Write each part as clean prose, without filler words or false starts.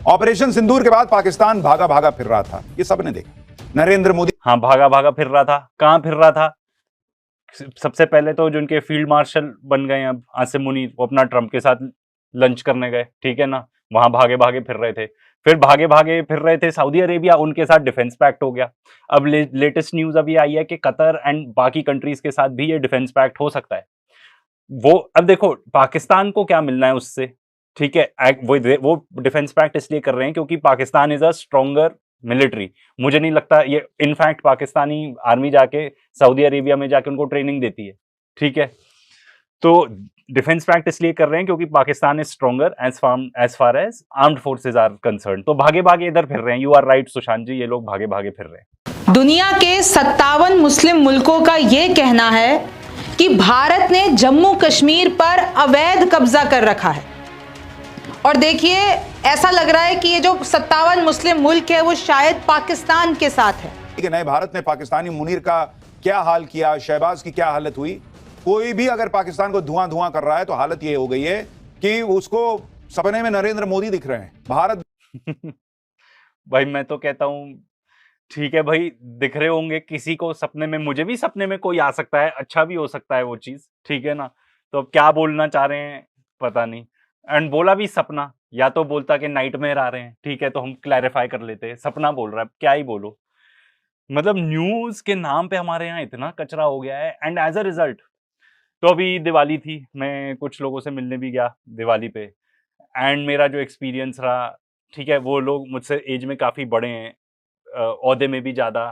Operation सिंदूर के बाद पाकिस्तान भागा भागा फिर रहा था, ये सबने देखा। नरेंद्र मोदी हाँ, भागा भागा फिर रहा था। कहाँ फिर रहा था? सबसे पहले तो जो उनके फील्ड मार्शल बन गए अब आसिम मुनीर, वो अपना ट्रंप के साथ लंच करने गए, ठीक है ना, वहां भागे भागे फिर रहे थे। फिर भागे भागे फिर रहे थे सऊदी अरेबिया, उनके साथ डिफेंस पैक्ट हो गया। अब लेटेस्ट न्यूज अभी आई है कि कतर एंड बाकी कंट्रीज के साथ भी ये डिफेंस पैक्ट हो सकता है। वो अब देखो पाकिस्तान को क्या मिलना है उससे, ठीक है। वो डिफेंस पैक्ट इसलिए कर रहे हैं क्योंकि Pakistan is a stronger military. मुझे नहीं लगता ये, इनफैक्ट पाकिस्तानी आर्मी जाके सऊदी अरेबिया में जाके उनको ट्रेनिंग देती है, ठीक है। तो डिफेंस पैक्ट इसलिए कर रहे हैं क्योंकि Pakistan is stronger as far as armed forces are concern. तो भागे भागे इधर फिर रहे हैं। You are right Sushant ji, ये लोग भागे भागे फिर रहे हैं। दुनिया के 57 मुस्लिम मुल्कों का यह कहना है कि भारत ने जम्मू कश्मीर पर अवैध कब्जा कर रखा है। और देखिए, ऐसा लग रहा है कि ये जो 57 मुस्लिम मुल्क है वो शायद पाकिस्तान के साथ है। नए भारत ने पाकिस्तानी मुनीर का क्या हाल किया, शहबाज की क्या हालत हुई। कोई भी अगर पाकिस्तान को धुआं धुआं कर रहा है तो हालत ये हो गई है कि उसको सपने में नरेंद्र मोदी दिख रहे हैं। भारत भाई मैं तो कहता हूं, ठीक है भाई, दिख रहे होंगे किसी को सपने में, मुझे भी सपने में कोई आ सकता है, अच्छा भी हो सकता है वो चीज, ठीक है ना। तो अब क्या बोलना चाह रहे हैं पता नहीं। एंड बोला भी सपना, या तो बोलता कि नाइटमेयर आ रहे हैं, ठीक है, तो हम क्लैरिफाई कर लेते, सपना बोल रहा है, क्या ही बोलो। मतलब न्यूज के नाम पे हमारे यहाँ इतना कचरा हो गया है। एंड एज अ रिजल्ट, तो अभी दिवाली थी, मैं कुछ लोगों से मिलने भी गया दिवाली पे। एंड मेरा जो एक्सपीरियंस रहा, ठीक है, वो लोग मुझसे एज में काफी बड़े हैं, ओहदे में भी ज्यादा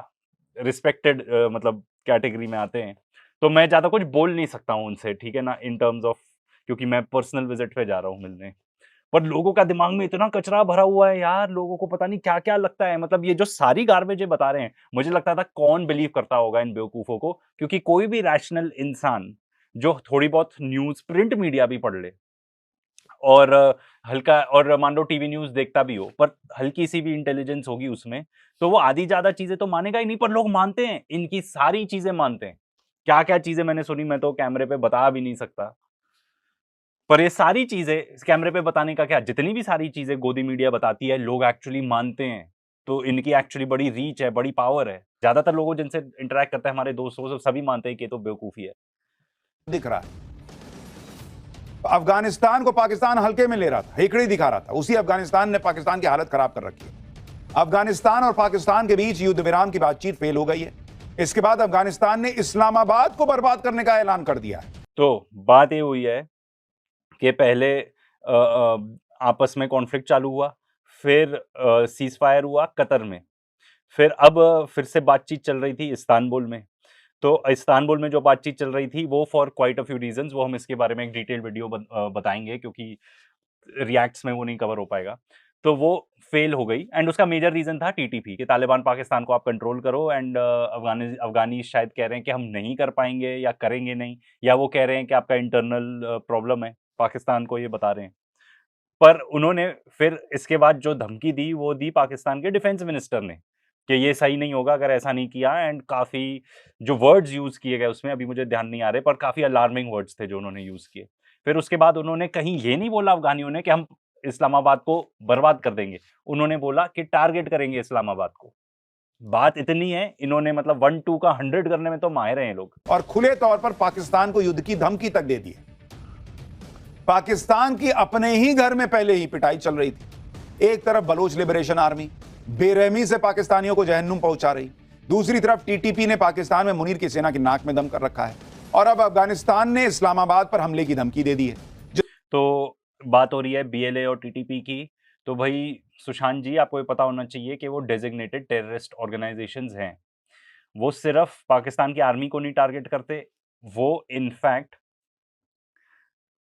रिस्पेक्टेड मतलब कैटेगरी में आते हैं। तो मैं ज्यादा कुछ बोल नहीं सकता हूँ उनसे, ठीक है ना, इन टर्म्स ऑफ, क्योंकि मैं पर्सनल विजिट पे जा रहा हूँ मिलने। पर लोगों का दिमाग में इतना कचरा भरा हुआ है यार, लोगों को पता नहीं क्या क्या लगता है। मतलब ये जो सारी गार्बेज बता रहे हैं, मुझे लगता था कौन बिलीव करता होगा इन बेवकूफों को। क्योंकि कोई भी रैशनल इंसान जो थोड़ी बहुत न्यूज प्रिंट मीडिया भी पढ़ ले, और हल्का, और मान लो टीवी न्यूज देखता भी हो, पर हल्की सी भी इंटेलिजेंस होगी उसमें, तो वो आधी ज्यादा चीजें तो मानेगा ही नहीं। पर लोग मानते हैं, इनकी सारी चीजें मानते हैं। क्या क्या चीजें मैंने सुनी, मैं तो कैमरे पे बता भी नहीं सकता। पर ये सारी चीजें कैमरे पे बताने का क्या, जितनी भी सारी चीजें गोदी मीडिया बताती है, लोग एक्चुअली मानते हैं। तो इनकी एक्चुअली बड़ी रीच है, बड़ी पावर है। ज्यादातर लोगों जिनसे इंटरेक्ट करते हैं, हमारे दोस्तों से, सभी मानते हैं कि ये तो बेवकूफी है। दिख रहा है। अफगानिस्तान को पाकिस्तान हल्के में ले रहा था, हेकड़ी दिखा रहा था। उसी अफगानिस्तान ने पाकिस्तान की हालत खराब कर रखी है। अफगानिस्तान और पाकिस्तान के बीच युद्ध विराम की बातचीत फेल हो गई है। इसके बाद अफगानिस्तान ने इस्लामाबाद को बर्बाद करने का ऐलान कर दिया है। तो बात ये हुई है कि पहले आपस में कॉन्फ्लिक्ट चालू हुआ, फिर सीज फायर हुआ कतर में, फिर अब फिर से बातचीत चल रही थी इस्तांबुल में। तो इस्तांबुल में जो बातचीत चल रही थी वो for quite a few reasons, वो हम इसके बारे में एक डिटेल वीडियो बताएंगे, क्योंकि रिएक्ट्स में वो नहीं कवर हो पाएगा। तो वो फेल हो गई। एंड उसका मेजर रीजन था टीटीपी, कि तालिबान पाकिस्तान को आप कंट्रोल करो। एंड अफगानी शायद कह रहे हैं कि हम नहीं कर पाएंगे या करेंगे नहीं, या वो कह रहे हैं कि आपका इंटरनल प्रॉब्लम है, पाकिस्तान को ये बता रहे हैं। पर उन्होंने फिर इसके बाद जो धमकी दी, वो दी पाकिस्तान के डिफेंस मिनिस्टर ने, कि ये सही नहीं होगा अगर ऐसा नहीं किया। एंड काफी जो वर्ड्स यूज किए गए उसमें अभी मुझे ध्यान नहीं आ रहे, पर काफी अलार्मिंग वर्ड्स थे जो उन्होंने यूज किए। फिर उसके बाद उन्होंने कहीं ये नहीं बोला अफगानियों ने कि हम इस्लामाबाद को बर्बाद कर देंगे, उन्होंने बोला कि टारगेट करेंगे इस्लामाबाद को। बात इतनी है, इन्होंने मतलब 1-2 का 100 करने में तो माहिर हैं ये लोग। और खुले तौर पर पाकिस्तान को युद्ध की धमकी तक दे दी है। पाकिस्तान की अपने ही घर में पहले ही पिटाई चल रही थी। एक तरफ बलोच लिबरेशन आर्मी बेरहमी से पाकिस्तानियों को जहन्नुम पहुंचा रही, दूसरी तरफ टीटीपी ने पाकिस्तान में मुनीर की सेना की नाक में दम कर रखा है, और अब अफगानिस्तान ने इस्लामाबाद पर हमले की धमकी दे दी है। तो बात हो रही है बीएलए और टीटीपी की। तो भाई सुशांत जी, आपको ये पता होना चाहिए कि वो डेजिग्नेटेड टेररिस्ट ऑर्गेनाइजेशंस हैं। वो सिर्फ पाकिस्तान की आर्मी को नहीं टारगेट करते, वो इनफैक्ट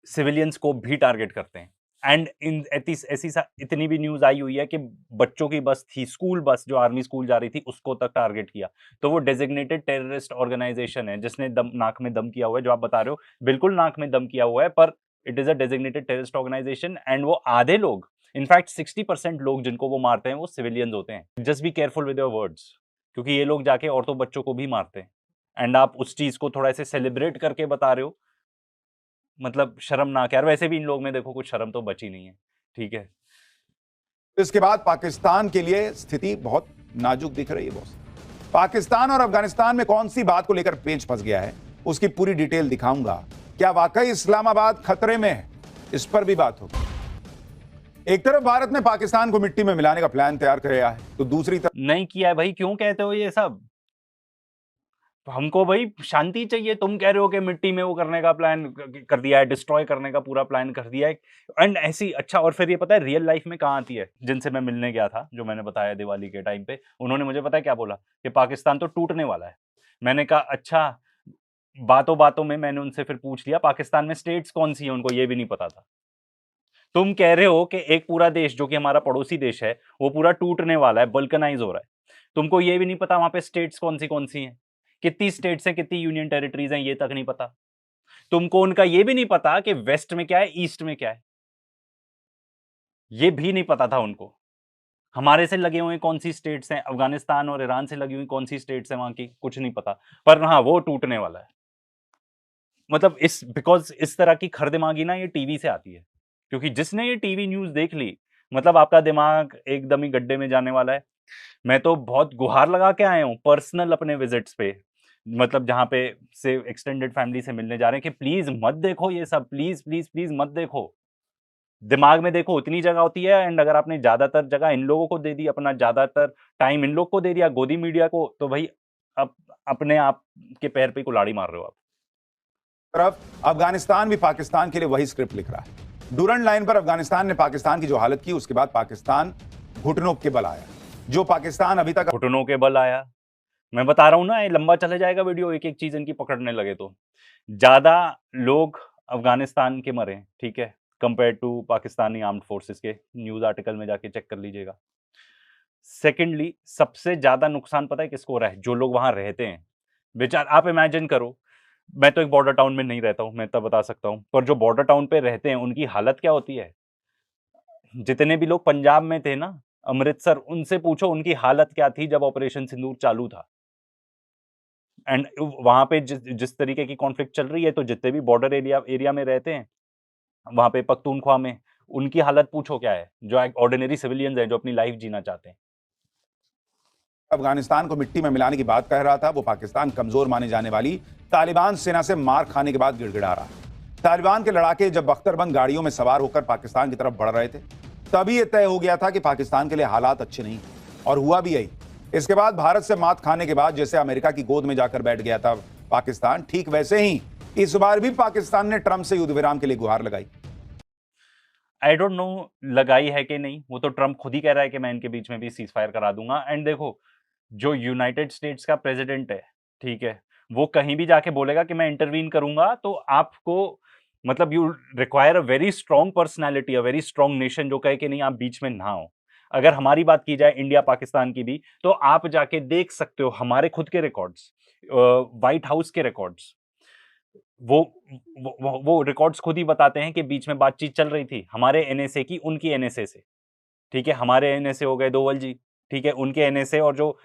सिविलियंस को भी टारगेट करते हैं। एंड इन ऐसी इतनी भी न्यूज आई हुई है कि बच्चों की बस थी, स्कूल बस जो आर्मी स्कूल जा रही थी, उसको तक टारगेट किया। तो वो डेजिग्नेटेड टेररिस्ट ऑर्गेनाइजेशन है, जिसने नाक में दम किया हुआ है। जो आप बता रहे हो, बिल्कुल नाक में दम किया हुआ है, पर it is a designated terrorist organisation. And वो आधे लोग, इनफैक्ट 60% लोग जिनको वो मारते हैं वो सिविलियंस होते हैं। Just be careful with your words, क्योंकि ये लोग जाके औरतों बच्चों को भी मारते हैं। एंड आप उस चीज को थोड़ा ऐसे सेलिब्रेट करके बता रहे हो, मतलब शर्मनाक यार। वैसे भी इन लोग में देखो कुछ शर्म तो बची नहीं है, ठीक है। इसके बाद पाकिस्तान के लिए स्थिति बहुत नाजुक दिख रही है बॉस। पाकिस्तान और अफगानिस्तान में कौन सी बात को लेकर पेच फंस गया है, उसकी पूरी डिटेल दिखाऊंगा। क्या वाकई इस्लामाबाद खतरे में है, इस पर भी बात होगी। एक तरफ भारत ने पाकिस्तान को मिट्टी में मिलाने का प्लान तैयार किया है, तो दूसरी तरफ नहीं किया है भाई, क्यों कहते हो ये सब? हमको भाई शांति चाहिए। तुम कह रहे हो कि मिट्टी में वो करने का प्लान कर दिया है, डिस्ट्रॉय करने का पूरा प्लान कर दिया है। एंड ऐसी अच्छा, और फिर ये पता है रियल लाइफ में कहाँ आती है? जिनसे मैं मिलने गया था, जो मैंने बताया दिवाली के टाइम पे, उन्होंने मुझे पता है क्या बोला कि पाकिस्तान तो टूटने वाला है। मैंने कहा अच्छा, बातों बातों में मैंने उनसे फिर पूछ लिया पाकिस्तान में स्टेट्स कौन सी है, उनको ये भी नहीं पता था। तुम कह रहे हो कि एक पूरा देश जो कि हमारा पड़ोसी देश है वो पूरा टूटने वाला है, बल्कनाइज हो रहा है। तुमको ये भी नहीं पता वहां पे स्टेट्स कौन सी हैं, कितनी स्टेट्स हैं, कितनी यूनियन टेरिटरीज हैं, ये तक नहीं पता। तुमको उनका ये भी नहीं पता कि वेस्ट में क्या है, ईस्ट में क्या है, ये भी नहीं पता था उनको। हमारे से लगे हुए कौन सी स्टेट्स हैं, अफगानिस्तान और ईरान से लगी हुई कौन सी स्टेट्स हैं वहां की, कुछ नहीं पता। पर हाँ, वो टूटने वाला है। मतलब बिकॉज इस तरह की खरदिमागी ना ये टीवी से आती है, क्योंकि जिसने ये टीवी न्यूज देख ली, मतलब आपका दिमाग एकदम ही गड्ढे में जाने वाला है। मैं तो बहुत गुहार लगा के आया हूँ पर्सनल अपने विजिट्स पे, मतलब जहाँ पे से एक्सटेंडेड फैमिली से मिलने जा रहे हैं कि प्लीज मत देखो ये सब, प्लीज प्लीज प्लीज मत देखो। दिमाग में देखो उतनी जगह होती है, एंड अगर आपने ज्यादातर जगह इन लोगों को दे दी, अपना ज्यादातर टाइम इन लोग को दे दिया, गोदी मीडिया को, तो भाई अब अपने आप के पैर पे कुल्हाड़ी मार रहे हो आप। तरफ अफगानिस्तान भी पाकिस्तान के लिए वही स्क्रिप्ट लिख रहा है। डूरंड लाइन पर अफगानिस्तान ने पाकिस्तान की जो हालत की, उसके बाद पाकिस्तान घुटनों के बल आया। जो पाकिस्तान अभी तक घुटनों के बल आया, मैं बता रहा हूं ना, ये लंबा चले जाएगा वीडियो, एक एक चीज इनकी पकड़ने लगे तो। ज्यादा लोग अफगानिस्तान के मरे, ठीक है, compare to Pakistani armed forces के। न्यूज आर्टिकल में जाके चेक कर लीजिएगा। सेकेंडली, सबसे ज्यादा नुकसान पता है किसको हो रहा है? जो लोग वहां रहते हैं। बेचार, आप इमेजिन करो, मैं तो एक बॉर्डर टाउन में नहीं रहता हूं, मैं तब बता सकता हूं, पर जो बॉर्डर टाउन पे रहते हैं उनकी हालत क्या होती है। जितने भी लोग पंजाब में थे ना, अमृतसर, उनसे पूछो उनकी हालत क्या थी जब ऑपरेशन सिंदूर चालू था। एंड वहां पे जिस तरीके की कॉन्फ्लिक्ट चल रही है, तो जितने भी बॉर्डर एरिया में रहते हैं वहां पे पख्तूनख्वा में, उनकी हालत पूछो क्या है, जो ऑर्डिनरी सिविलियंस हैं, जो अपनी लाइफ जीना चाहते हैं। अफगानिस्तान को मिट्टी में मिलाने की बात कह रहा था, वो पाकिस्तान कमजोर माने जाने वाली तालिबान सेना से मार खाने के बाद गिड़गिड़ा रहा। तालिबान के लड़ाके जब बख्तरबंद गाड़ियों में सवार होकर पाकिस्तान की तरफ बढ़ रहे थे, तभी यह तय हो गया था कि पाकिस्तान के लिए हालात अच्छे नहीं, और हुआ भी यही। इसके बाद भारत से मात खाने के बाद जैसे अमेरिका की गोद में जाकर बैठ गया था पाकिस्तान, ठीक वैसे ही इस बार भी पाकिस्तान ने ट्रंप से युद्ध विराम के लिए गुहार लगाई। आई डोंट नो लगाई है कि नहीं, वो तो ट्रंप खुद ही कह रहा है कि मैं इनके बीच में भी सीज फायर करा दूंगा। एंड देखो, जो यूनाइटेड स्टेट्स का प्रेसिडेंट है, ठीक है, वो कहीं भी जाके बोलेगा कि मैं इंटरवीन करूंगा, तो आपको मतलब you require a very strong personality, a very strong nation जो कहे कि नहीं आप बीच में ना हो। अगर हमारी बात की जाए इंडिया पाकिस्तान की भी, तो आप जाके देख सकते हो हमारे खुद के रिकॉर्ड्स, व्हाइट हाउस के रिकॉर्ड्स, वो रिकॉर्ड्स खुद ही बताते हैं कि बीच में बातचीत चल रही थी हमारे एनएसए की उनकी एनएसए से, ठीक है। हमारे एनएसए हो गए डोवल जी, ठीक है, उनके एनएसए और जो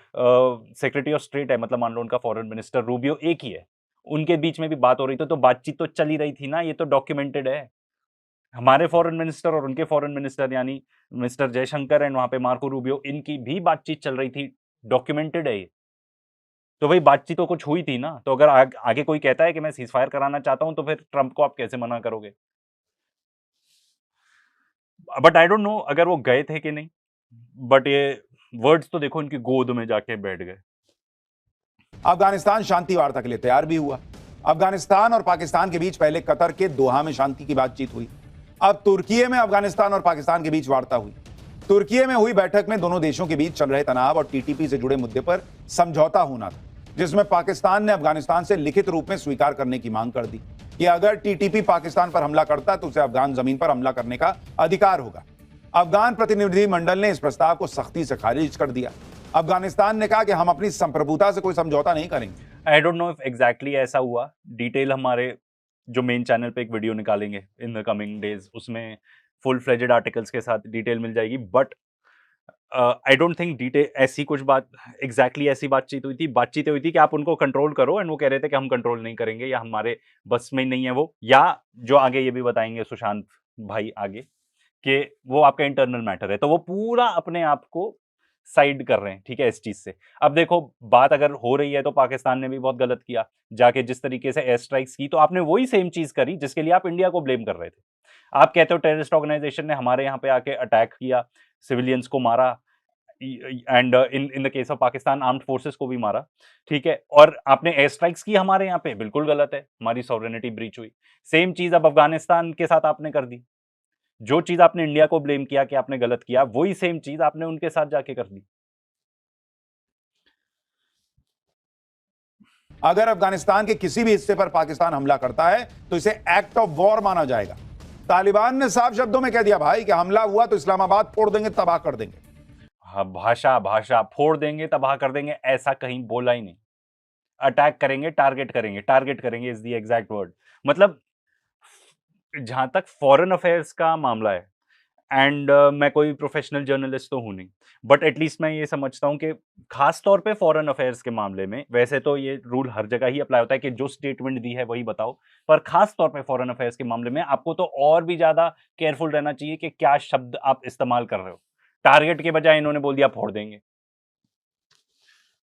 सेक्रेटरी ऑफ स्टेट है, मतलब मान लो उनका फॉरेन मिनिस्टर रूबियो एक ही है, उनके बीच में भी बात हो रही थी, तो बातचीत तो चल ही रही थी ना, ये तो डॉक्यूमेंटेड है। हमारे फॉरेन मिनिस्टर और उनके फॉरेन मिनिस्टर यानी मिस्टर जयशंकर एंड वहां पे मार्को रूबियो, इनकी भी बातचीत चल रही थी, डॉक्यूमेंटेड है ये। तो भाई बातचीत तो कुछ हुई थी ना। तो अगर आगे कोई कहता है कि मैं सीजफायर कराना चाहता हूं, तो फिर ट्रंप को आप कैसे मना करोगे? बट आई डोंट नो अगर वो गए थे कि नहीं, बट ये वर्ड्स तो देखो इनकी गोद में जाके बैठ गए। अफगानिस्तान शांति वार्ता के लिए तैयार भी हुआ। अफगानिस्तान और पाकिस्तान के बीच पहले कतर के दोहा में शांति की बातचीत हुई, अब तुर्की में अफगानिस्तान और पाकिस्तान के बीच वार्ता हुई। तुर्की में हुई बैठक में दोनों देशों के बीच चल रहे तनाव और टीटीपी से जुड़े मुद्दे पर समझौता होना था, जिसमें पाकिस्तान ने अफगानिस्तान से लिखित रूप में स्वीकार करने की मांग कर दी कि अगर टीटीपी पाकिस्तान पर हमला करता तो उसे अफगान जमीन पर हमला करने का अधिकार होगा। अफगान प्रतिनिधिमंडल ने इस प्रस्ताव को सख्ती से खारिज कर दिया। अफगानिस्तान ने कहा कि हम अपनी संप्रभुता से कोई समझौता नहीं करेंगे। I don't know if exactly ऐसा हुआ, डिटेल हमारे जो मेन चैनल पे एक वीडियो निकालेंगे इन द कमिंग डेज, उसमें फुल फ्लेजेड आर्टिकल्स के साथ डिटेल मिल जाएगी। But I don't think detail ऐसी कुछ बात एग्जैक्टली ऐसी बातचीत हुई थी। बातचीत हुई थी कि आप उनको कंट्रोल करो, एंड वो कह रहे थे कि हम कंट्रोल नहीं करेंगे या हमारे बस में नहीं है वो, या जो आगे ये भी बताएंगे सुशांत भाई आगे, कि वो आपका इंटरनल मैटर है, तो वो पूरा अपने आप को साइड कर रहे हैं, ठीक है, इस चीज से। अब देखो बात अगर हो रही है तो पाकिस्तान ने भी बहुत गलत किया, जाके जिस तरीके से एयर स्ट्राइक्स की, तो आपने वही सेम चीज करी जिसके लिए आप इंडिया को ब्लेम कर रहे थे। आप कहते हो टेररिस्ट ऑर्गेनाइजेशन ने हमारे यहाँ पे आके अटैक किया, सिविलियंस को मारा, and in the case of Pakistan armed forces को भी मारा, ठीक है, और आपने एयर स्ट्राइक्स की हमारे यहाँ पे, बिल्कुल गलत है, हमारी सॉवरेनिटी ब्रीच हुई। सेम चीज अब अफगानिस्तान के साथ आपने कर दी, जो चीज आपने इंडिया को ब्लेम किया कि आपने गलत किया, वही सेम चीज आपने उनके साथ जाके कर दी। अगर अफगानिस्तान के किसी भी हिस्से पर पाकिस्तान हमला करता है तो इसे एक्ट ऑफ वॉर माना जाएगा। तालिबान ने साफ शब्दों में कह दिया भाई कि हमला हुआ तो इस्लामाबाद फोड़ देंगे, तबाह कर देंगे। हाँ, भाषा फोड़ देंगे, तबाह कर देंगे, ऐसा कहीं बोला ही नहीं। अटैक करेंगे, टारगेट करेंगे इज द एग्जैक्ट वर्ड। मतलब जहां तक फॉरेन अफेयर्स का मामला है, एंड मैं कोई प्रोफेशनल जर्नलिस्ट तो हूं नहीं, बट एटलीस्ट मैं ये समझता हूं कि खास तौर पे फॉरेन अफेयर्स के मामले में, वैसे तो ये रूल हर जगह ही अप्लाई होता है कि जो स्टेटमेंट दी है वही बताओ, पर खास तौर पे फॉरेन अफेयर्स के मामले में आपको तो और भी ज्यादा केयरफुल रहना चाहिए कि क्या शब्द आप इस्तेमाल कर रहे हो। टारगेट के बजाय इन्होंने बोल दिया फोड़ देंगे।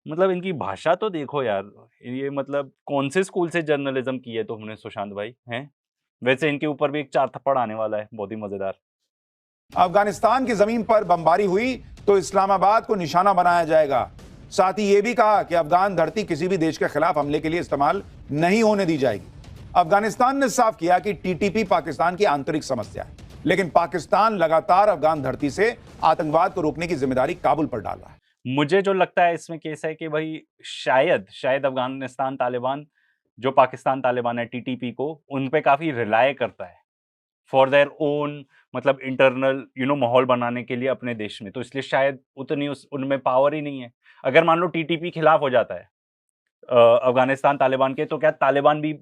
मतलब इनकी भाषा तो देखो यार, ये मतलब कौन से स्कूल से जर्नलिज्म की है तुमने सुशांत भाई हैं? वैसे इनके ऊपर भी एक 4 थप्पड़ आने वाला है, बहुत ही मजेदार। अफगानिस्तान की जमीन पर बमबारी हुई तो इस्लामाबाद को निशाना बनाया जाएगा। साथ ही यह भी कहा कि अफगान धरती किसी भी देश के खिलाफ हमले के लिए इस्तेमाल नहीं होने दी जाएगी। अफगानिस्तान ने साफ किया कि टीटीपी पाकिस्तान की आंतरिक समस्या है, लेकिन पाकिस्तान लगातार अफगान धरती से आतंकवाद को रोकने की जिम्मेदारी काबुल पर डाल रहा है। मुझे जो लगता है इसमें केस है कि भाई शायद अफगानिस्तान तालिबान, जो पाकिस्तान तालिबान है टीटीपी को, उन पे काफी रिलाय करता है फॉर देयर ओन, मतलब इंटरनल माहौल बनाने के लिए अपने देश में, तो इसलिए शायद उतनी उनमें पावर ही नहीं है। अगर मान लो टीटीपी खिलाफ हो जाता है अफगानिस्तान तालिबान के, तो क्या तालिबान भी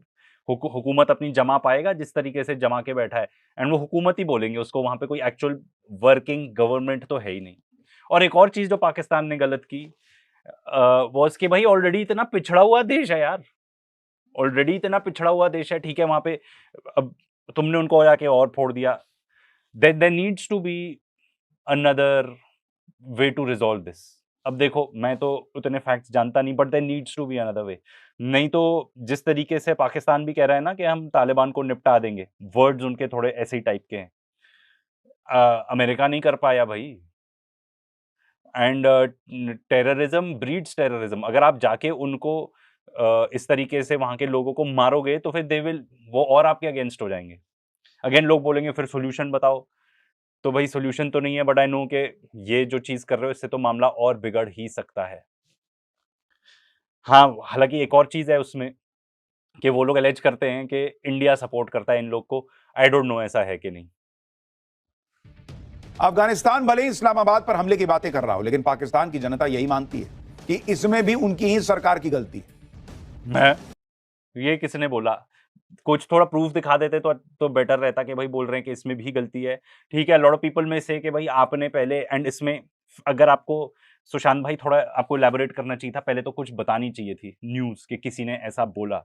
हुकूमत अपनी जमा पाएगा जिस तरीके से जमा के बैठा है? एंड वो हुकूमत ही बोलेंगे उसको, वहां पे कोई एक्चुअल वर्किंग गवर्नमेंट तो है ही नहीं। और एक और चीज जो पाकिस्तान ने गलत की वो इसके, भाई ऑलरेडी इतना पिछड़ा हुआ देश है यार, ऑलरेडी इतना पिछड़ा हुआ देश है, ठीक है, वहां पे अब तुमने उनको जाके और फोड़ दिया। There needs to be another way to resolve this. अब देखो मैं तो उतने फैक्ट्स जानता नहीं, but there needs to be another way. नहीं तो जिस तरीके से पाकिस्तान भी कह रहा है ना कि हम तालिबान को निपटा देंगे, वर्ड्स उनके थोड़े ऐसे ही टाइप के हैं। अमेरिका नहीं कर पाया भाई। And terrorism breeds terrorism. अगर आप जाके उनको इस तरीके से वहां के लोगों को मारोगे तो फिर वो और आपके अगेंस्ट हो जाएंगे। अगेन लोग बोलेंगे फिर सोल्यूशन बताओ, तो भाई सोल्यूशन तो नहीं है, बट आई नो कि ये जो चीज कर रहे हो इससे तो मामला और बिगड़ ही सकता है। हाँ, हालांकि एक और चीज है उसमें कि वो लोग एलेज करते हैं कि इंडिया सपोर्ट करता है इन लोग को। आई डोंट नो ऐसा है कि नहीं। अफगानिस्तान भले ही इस्लामाबाद पर हमले की बातें कर रहा हो, लेकिन पाकिस्तान की जनता यही मानती है कि इसमें भी उनकी ही सरकार की गलती है। ये किसने बोला? कुछ थोड़ा प्रूफ दिखा देते तो बेटर रहता कि भाई बोल रहे हैं कि इसमें भी गलती है, ठीक है। लॉट ऑफ पीपल में से कि भाई आपने पहले, एंड इसमें अगर आपको सुशांत भाई थोड़ा आपको इलैबोरेट करना चाहिए था, पहले तो कुछ बतानी चाहिए थी न्यूज कि किसी ने ऐसा बोला।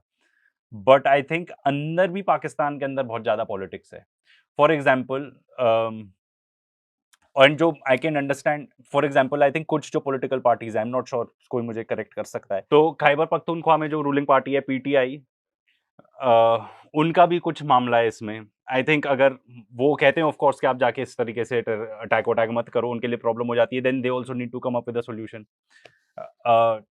बट आई थिंक अंदर भी पाकिस्तान के अंदर बहुत ज्यादा पॉलिटिक्स है। फॉर एग्जाम्पल, और जो I can understand, for example I think कुछ जो पॉलिटिकल पार्टीज है, आई एम नॉट श्योर, कोई मुझे करेक्ट कर सकता है, तो खैबर पख्तूनख्वा में जो रूलिंग पार्टी है पीटीआई, उनका भी कुछ मामला है इसमें। आई थिंक अगर वो कहते हैं ऑफ कोर्स कि आप जाके इस तरीके से अटैक मत करो, उनके लिए प्रॉब्लम हो जाती है, then they also need to come up with a solution.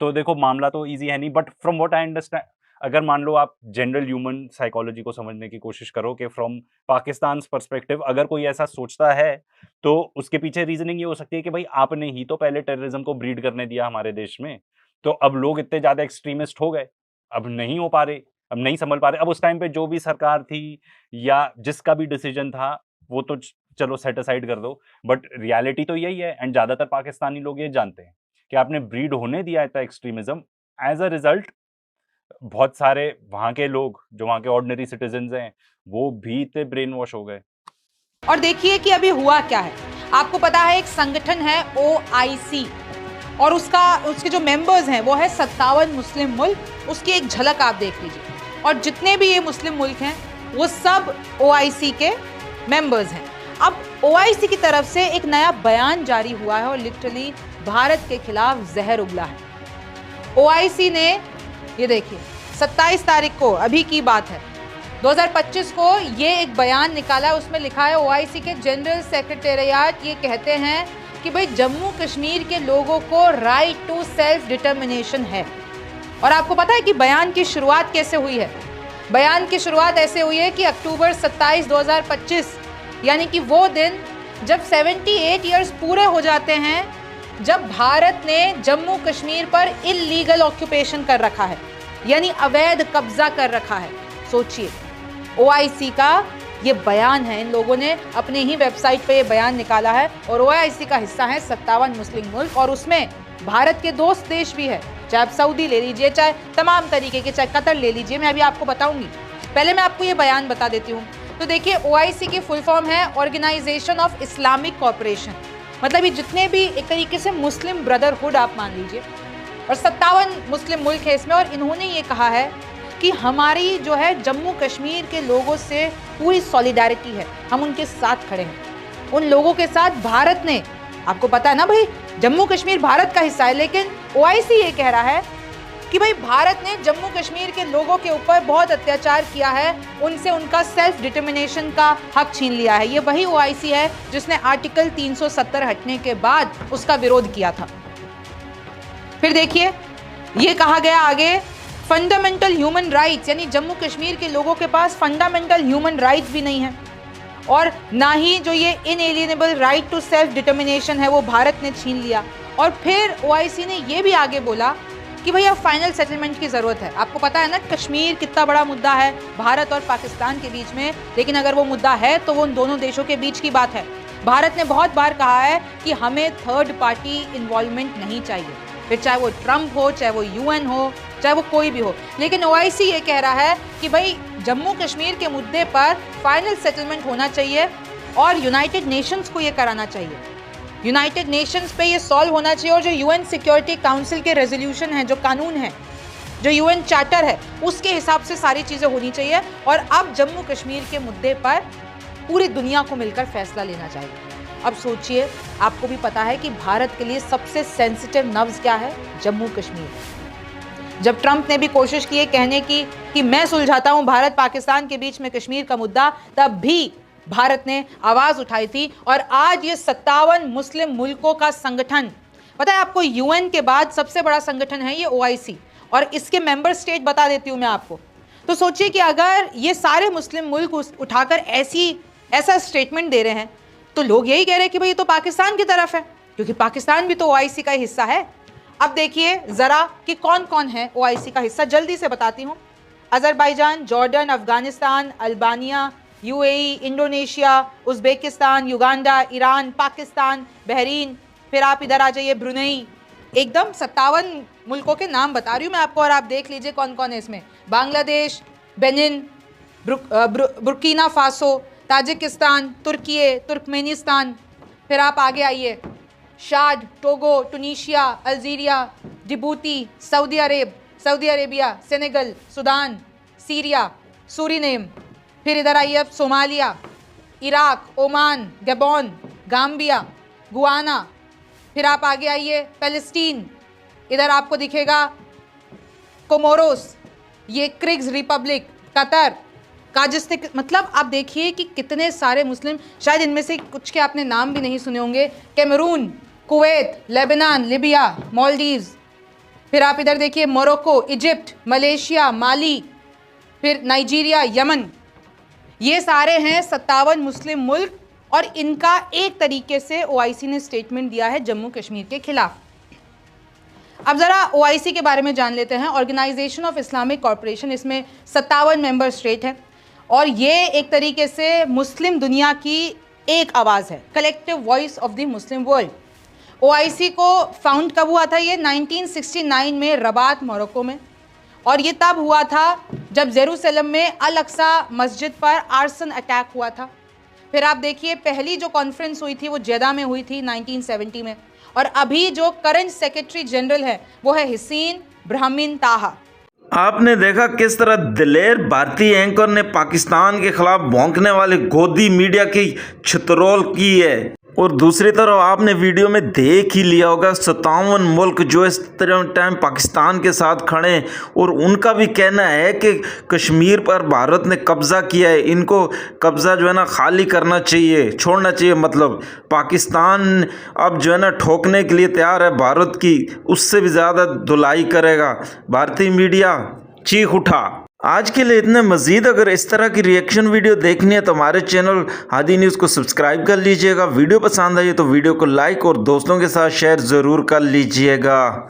तो देखो मामला तो इजी है नहीं, but from what I understand, अगर मान लो आप जनरल ह्यूमन साइकोलॉजी को समझने की कोशिश करो कि फ्रॉम पाकिस्तान पर्सपेक्टिव अगर कोई ऐसा सोचता है, तो उसके पीछे रीजनिंग ये हो सकती है कि भाई आपने ही तो पहले टेररिज्म को ब्रीड करने दिया हमारे देश में, तो अब लोग इतने ज्यादा एक्सट्रीमिस्ट हो गए, अब नहीं हो पा रहे, अब नहीं संभल पा रहे। अब उस टाइम पे जो भी सरकार थी या जिसका भी डिसीजन था वो तो चलो सेट असाइड कर दो, बट रियलिटी तो यही है, एंड ज्यादातर पाकिस्तानी लोग ये जानते हैं कि आपने ब्रीड होने दिया था एक्सट्रीमिज्म। एज अ रिजल्ट बहुत सारे वहां के लोग जो वहां के ऑर्डिनरी सिटीजन्स हैं वो भी इतने ब्रेन वॉश हो गए। और देखिए कि अभी हुआ क्या है। आपको पता है एक संगठन है OIC, और उसके जो मेंबर्स हैं वो है 57 मुस्लिम मुल्क। उसकी एक झलक आप देख लीजिए। और जितने भी ये मुस्लिम मुल्क हैं वो सब OIC के मेंबर्स हैं। अब ओआईसी की तरफ से एक नया बयान जारी हुआ है और लिटरली भारत के खिलाफ जहर उगला है। ओआईसी ने, ये देखिए 27 तारीख को, अभी की बात है, 2025 को ये एक बयान निकाला है। उसमें लिखा है ओआईसी के जनरल सेक्रेटेरिएट ये कहते हैं कि भाई जम्मू कश्मीर के लोगों को राइट टू सेल्फ डिटर्मिनेशन है। और आपको पता है कि बयान की शुरुआत कैसे हुई है? बयान की शुरुआत ऐसे हुई है कि अक्टूबर 27, 2025 यानी कि वो दिन जब 78 ईयर्स पूरे हो जाते हैं जब भारत ने जम्मू कश्मीर पर इल्लीगल ऑक्यूपेशन कर रखा है, यानी अवैध कब्जा कर रखा है। सोचिए, ओआईसी का ये बयान है, इन लोगों ने अपने ही वेबसाइट पे ये बयान निकाला है और ओआईसी का हिस्सा है 57 मुस्लिम मुल्क और उसमें भारत के दोस्त देश भी है, चाहे आप सऊदी ले लीजिए, चाहे तमाम तरीके के, चाहे कतर ले लीजिए, मैं अभी आपको बताऊंगी। पहले मैं आपको ये बयान बता देती हूँ। तो देखिए, ओआईसी की फुल फॉर्म है ऑर्गेनाइजेशन ऑफ इस्लामिक कॉर्पोरेशन, मतलब ये जितने भी एक तरीके से मुस्लिम ब्रदरहुड आप मान लीजिए, और 57 मुस्लिम मुल्क है इसमें। और इन्होंने ये कहा है कि हमारी जो है जम्मू कश्मीर के लोगों से पूरी सॉलिडारिटी है, हम उनके साथ खड़े हैं। उन लोगों के साथ भारत ने, आपको पता है ना भाई, जम्मू कश्मीर भारत का हिस्सा है, लेकिन ओआईसी ये कह रहा है कि भाई भारत ने जम्मू कश्मीर के लोगों के ऊपर बहुत अत्याचार किया है, उनसे उनका सेल्फ डिटर्मिनेशन का हक छीन लिया है। ये वही ओआईसी है जिसने आर्टिकल 370 हटने के बाद उसका विरोध किया था। फिर देखिए, ये कहा गया आगे, फंडामेंटल ह्यूमन राइट्स, यानी जम्मू कश्मीर के लोगों के पास फंडामेंटल ह्यूमन राइट्स भी नहीं है और ना ही जो ये इनएलिएनेबल राइट टू सेल्फ डिटर्मिनेशन है वो भारत ने छीन लिया। और फिर ओआईसी ने ये भी आगे बोला कि भैया फाइनल सेटलमेंट की ज़रूरत है। आपको पता है ना कश्मीर कितना बड़ा मुद्दा है भारत और पाकिस्तान के बीच में, लेकिन अगर वो मुद्दा है तो वो उन दोनों देशों के बीच की बात है। भारत ने बहुत बार कहा है कि हमें थर्ड पार्टी इन्वॉल्वमेंट नहीं चाहिए, फिर चाहे वो ट्रंप हो, चाहे वो यूएन हो, चाहे वो कोई भी हो। लेकिन ओआईसी ये कह रहा है कि भाई जम्मू कश्मीर के मुद्दे पर फाइनल सेटलमेंट होना चाहिए और यूनाइटेड नेशंस को ये कराना चाहिए, यूनाइटेड नेशंस पे ये सॉल्व होना चाहिए। और जो यूएन सिक्योरिटी काउंसिल के रेजोल्यूशन है, जो कानून है, जो यूएन चार्टर है, उसके हिसाब से सारी चीज़ें होनी चाहिए। और अब जम्मू कश्मीर के मुद्दे पर पूरी दुनिया को मिलकर फैसला लेना चाहिए। अब सोचिए, आपको भी पता है कि भारत के लिए सबसे सेंसिटिव नब्ज क्या है? जम्मू कश्मीर। जब ट्रंप ने भी कोशिश की है कहने की कि मैं सुलझाता हूं भारत पाकिस्तान के बीच में कश्मीर का मुद्दा, तब भी भारत ने आवाज उठाई थी। और आज ये 57 मुस्लिम मुल्कों का संगठन, पता है आपको, यूएन के बाद सबसे बड़ा संगठन है ये ओआईसी, और इसके मेंबर स्टेट बता देती हूं मैं आपको। तो सोचिए कि अगर ये सारे मुस्लिम मुल्क उठाकर ऐसा स्टेटमेंट दे रहे हैं तो लोग यही कह रहे हैं कि भाई ये तो पाकिस्तान की तरफ है, क्योंकि पाकिस्तान भी तो ओआईसी का हिस्सा है। अब देखिए जरा कि कौन कौन है ओआईसी का हिस्सा, जल्दी से बताती हूँ। Azerbaijan, Jordan, Afghanistan, Albania, UAE, Indonesia, Uzbekistan, Uganda, Iran, Pakistan, Bahrain, फिर आप इधर आ जाइए ब्रुनेई। एकदम 57 मुल्कों के नाम बता रही हूँ मैं आपको और आप देख लीजिए कौन कौन है इसमें। Bangladesh, Benin, Burkina Faso, Tajikistan, Turkey, Turkmenistan, फिर आप आगे आइए, Chad, Togo, Tunisia, Algeria, Djibouti, Saudi Arabia, Senegal, Sudan, Syria, Suriname, फिर इधर आइए अब Somalia, Iraq, Oman, Gabon, Gambia, Guyana, फिर आप आगे आइए पैलेस्टीन, इधर आपको दिखेगा कोमोरोस, ये क्रिग्स रिपब्लिक, कतर, काजिस्तान। मतलब आप देखिए कि कितने सारे मुस्लिम, शायद इनमें से कुछ के आपने नाम भी नहीं सुने होंगे, Cameroon, Kuwait, Lebanon, Libya, Maldives, फिर आप इधर देखिए मोरक्को, इजिप्ट, मलेशिया, माली, फिर नाइजीरिया, यमन। ये सारे हैं 57 मुस्लिम मुल्क और इनका एक तरीके से ओआईसी ने स्टेटमेंट दिया है जम्मू कश्मीर के खिलाफ। अब ज़रा ओआईसी के बारे में जान लेते हैं। ऑर्गेनाइजेशन ऑफ इस्लामिक कॉर्पोरेशन, इसमें 57 मेंबर स्टेट हैं और ये एक तरीके से मुस्लिम दुनिया की एक आवाज़ है, collective voice of the Muslim world. OIC को फाउंड कब हुआ था? ये 1969 में रबात, मोरक्को में, और ये तब हुआ था जब जेरूसलम में अल अक्सा मस्जिद पर आर्सन अटैक हुआ था। फिर आप देखिए पहली जो कॉन्फ्रेंस हुई थी वो जेदा में हुई थी 1970 में, और अभी जो करंट सेक्रेटरी जनरल है वो है हसीन ब्राह्मीन ताहा। आपने देखा किस तरह दिलेर भारतीय एंकर ने पाकिस्तान के खिलाफ भौंकने वाले गोदी मीडिया की छितरोल की है। और दूसरी तरफ आपने वीडियो में देख ही लिया होगा 57 मुल्क जो इस टाइम पाकिस्तान के साथ खड़े हैं और उनका भी कहना है कि कश्मीर पर भारत ने कब्ज़ा किया है, इनको कब्ज़ा जो है ना खाली करना चाहिए, छोड़ना चाहिए। मतलब पाकिस्तान अब जो है ना ठोकने के लिए तैयार है भारत की, उससे भी ज़्यादा धुलाई करेगा। भारतीय मीडिया चीख उठा। आज के लिए इतने। मज़ीद अगर इस तरह की रिएक्शन वीडियो देखनी है तो हमारे चैनल हादी न्यूज़ को सब्सक्राइब कर लीजिएगा। वीडियो पसंद आई तो वीडियो को लाइक और दोस्तों के साथ शेयर ज़रूर कर लीजिएगा।